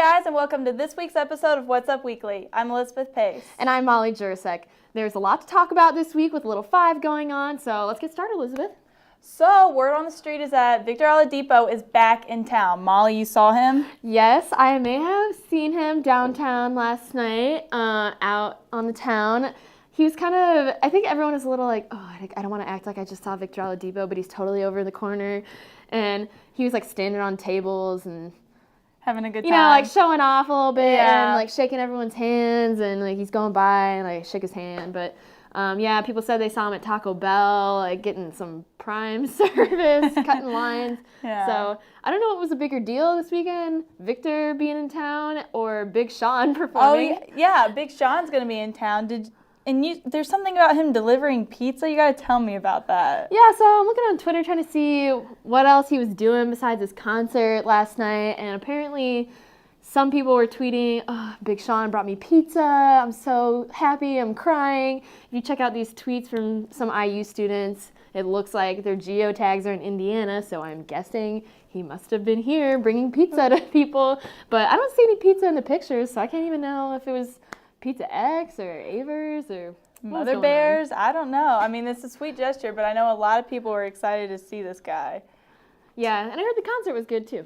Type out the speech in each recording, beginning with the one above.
guys, and welcome to this week's episode of What's Up Weekly. I'm Elizabeth Pace. And I'm Molly Jurasek. There's a lot to talk about this week with Little 5 going on, so let's get started, Elizabeth. So, word on the street is that Victor Oladipo is back in town. Molly, you saw him? Yes, I may have seen him downtown last night, out on the town. He was kind of, I think everyone was a little like, oh, I don't want to act like I just saw Victor Oladipo, but he's totally over in the corner. And he was like standing on tables and having a good time. You know, like showing off a little bit Yeah. and like shaking everyone's hands, and like he's going by and like shake his hand. But yeah, people said they saw him at Taco Bell, like getting some prime service, cutting lines. Yeah. So I don't know what was a bigger deal this weekend, Victor being in town or Big Sean performing. Oh, yeah, Big Sean's going to be in town. There's something about him delivering pizza. You got to tell me about that. Yeah, so I'm looking on Twitter trying to see what else he was doing besides his concert last night, and apparently some people were tweeting, oh, Big Sean brought me pizza, I'm so happy, I'm crying. If you check out these tweets from some IU students, it looks like their geotags are in Indiana, so I'm guessing he must have been here bringing pizza to people, but I don't see any pizza in the pictures, so I can't even know if it was Pizza X or Avers or Mother Bears. I don't know. I mean, it's a sweet gesture, but I know a lot of people were excited to see this guy. Yeah, and I heard the concert was good too.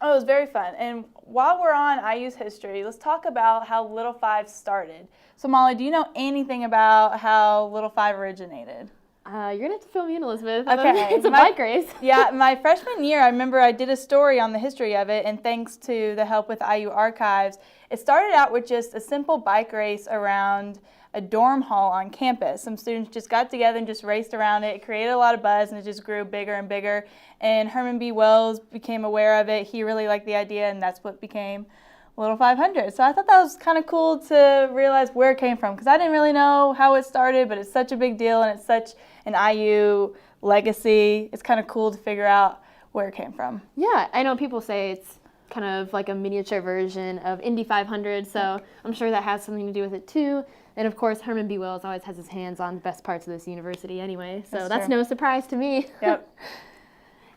Oh, it was very fun. And while we're on IU's history, let's talk about how Little 5 started. So, Molly, do you know anything about how Little 5 originated? You're going to have to fill me in, Elizabeth. Okay. It's a bike race. Yeah, my freshman year, I remember I did a story on the history of it, and thanks to the help with IU Archives, it started out with just a simple bike race around a dorm hall on campus. Some students just got together and just raced around it. It created a lot of buzz, and it just grew bigger and bigger. And Herman B. Wells became aware of it. He really liked the idea, and that's what became Little 500. So I thought that was kind of cool to realize where it came from, because I didn't really know how it started, but it's such a big deal, and it's such an IU legacy. It's kind of cool to figure out where it came from. Yeah, I know people say it's kind of like a miniature version of Indy 500, so I'm sure that has something to do with it too. And of course, Herman B. Wells always has his hands on the best parts of this university anyway, so that's no surprise to me. Yep.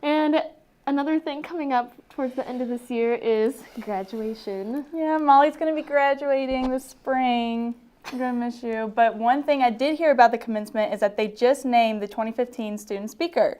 And another thing coming up towards the end of this year is graduation. Yeah, Molly's going to be graduating this spring. I'm going to miss you. But one thing I did hear about the commencement is that they just named the 2015 student speaker.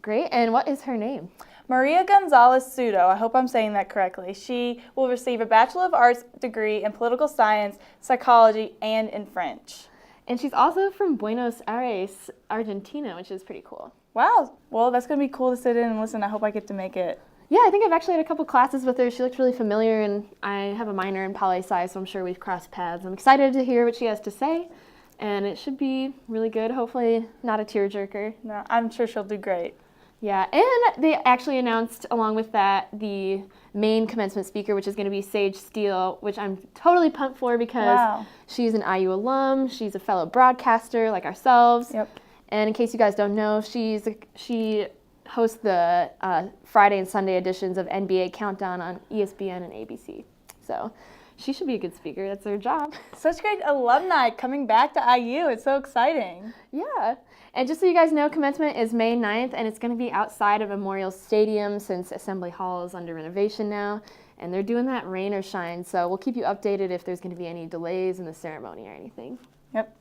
Great. And what is her name? Maria Gonzalez Sudo. I hope I'm saying that correctly. She will receive a Bachelor of Arts degree in political science, psychology, and in French. And she's also from Buenos Aires, Argentina, which is pretty cool. Wow. Well, that's going to be cool to sit in and listen. I hope I get to make it. Yeah, I think I've actually had a couple classes with her. She looked really familiar, and I have a minor in poli-sci, so I'm sure we've crossed paths. I'm excited to hear what she has to say, and it should be really good. Hopefully not a tearjerker. No, I'm sure she'll do great. Yeah, and they actually announced, along with that, the main commencement speaker, which is going to be Sage Steele, which I'm totally pumped for because she's an IU alum. She's a fellow broadcaster like ourselves. Yep. And in case you guys don't know, she hosts the Friday and Sunday editions of NBA Countdown on ESPN and ABC. So she should be a good speaker. That's her job. Such great alumni coming back to IU. It's so exciting. Yeah. And just so you guys know, commencement is May 9th, and it's going to be outside of Memorial Stadium since Assembly Hall is under renovation now. And they're doing that rain or shine, so we'll keep you updated if there's going to be any delays in the ceremony or anything. Yep.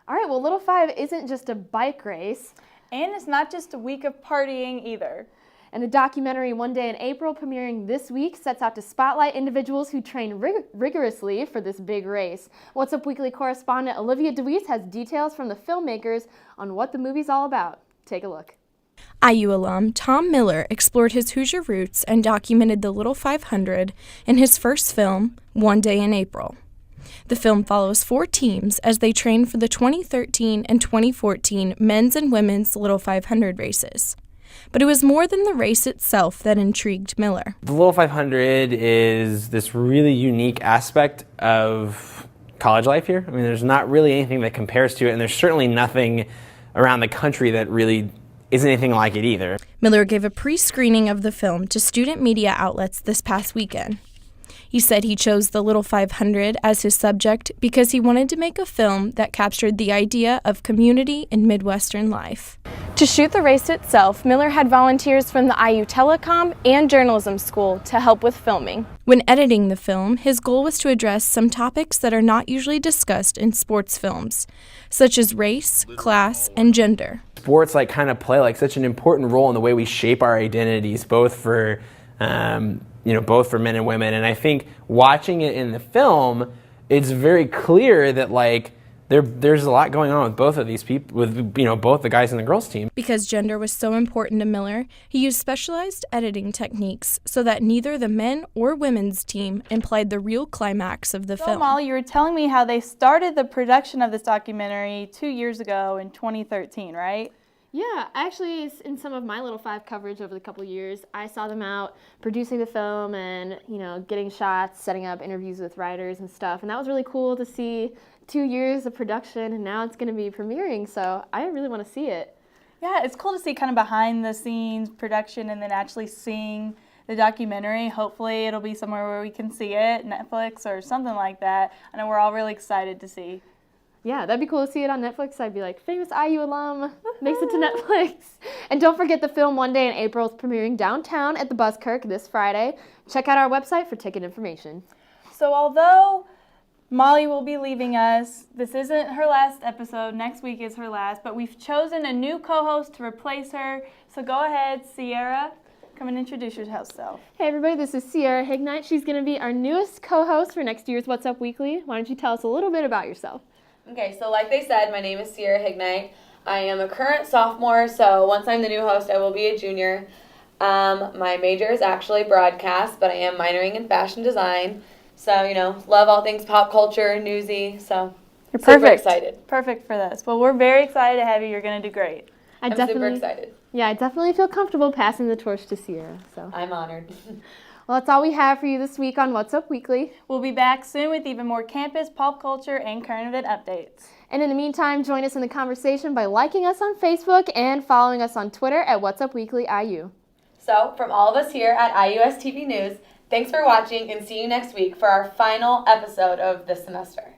All right, well, Little 5 isn't just a bike race. And it's not just a week of partying either. And the documentary One Day in April, premiering this week, sets out to spotlight individuals who train rigorously for this big race. What's Up Weekly correspondent Olivia DeWeese has details from the filmmakers on what the movie's all about. Take a look. IU alum Tom Miller explored his Hoosier roots and documented the Little 500 in his first film, One Day in April. The film follows 4 teams as they train for the 2013 and 2014 men's and women's Little 500 races. But it was more than the race itself that intrigued Miller. The Little 500 is this really unique aspect of college life here. I mean, there's not really anything that compares to it, and there's certainly nothing around the country that really isn't anything like it either. Miller gave a pre-screening of the film to student media outlets this past weekend. He said he chose the Little 500 as his subject because he wanted to make a film that captured the idea of community in Midwestern life. To shoot the race itself, Miller had volunteers from the IU Telecom and Journalism School to help with filming. When editing the film, his goal was to address some topics that are not usually discussed in sports films, such as race, class, and gender. Sports kind of play such an important role in the way we shape our identities, both for both for men and women. And I think watching it in the film, it's very clear that there's a lot going on with both of these people, with both the guys and the girls team. Because gender was so important to Miller, he used specialized editing techniques so that neither the men or women's team implied the real climax of the film. Molly, you were telling me how they started the production of this documentary 2 years ago in 2013, right? Yeah, actually, in some of my Little Five coverage over the couple of years, I saw them out producing the film and, getting shots, setting up interviews with writers and stuff. And that was really cool to see 2 years of production, and now it's going to be premiering, so I really want to see it. Yeah, it's cool to see kind of behind the scenes production and then actually seeing the documentary. Hopefully it'll be somewhere where we can see it, Netflix or something like that. I know we're all really excited to see. Yeah, that'd be cool to see it on Netflix. I'd be like, famous IU alum makes it to Netflix. And don't forget the film One Day in April is premiering downtown at the Buskirk this Friday. Check out our website for ticket information. So although Molly will be leaving us, this isn't her last episode. Next week is her last, but we've chosen a new co-host to replace her. So go ahead, Sierra. Come and introduce yourself. Hey everybody, this is Sierra Hignite. She's going to be our newest co-host for next year's What's Up Weekly. Why don't you tell us a little bit about yourself? Okay, so like they said, my name is Sierra Hignite. I am a current sophomore, so once I'm the new host, I will be a junior. My major is actually broadcast, but I am minoring in fashion design. So, love all things pop culture, newsy, so You're super perfect. excited. Perfect for this. Well, we're very excited to have you. You're going to do great. I'm super excited. Yeah, I definitely feel comfortable passing the torch to Sierra. So I'm honored. Well, that's all we have for you this week on What's Up Weekly. We'll be back soon with even more campus, pop culture, and current event updates. And in the meantime, join us in the conversation by liking us on Facebook and following us on Twitter at What's Up Weekly IU. So, from all of us here at IUS TV News, thanks for watching and see you next week for our final episode of this semester.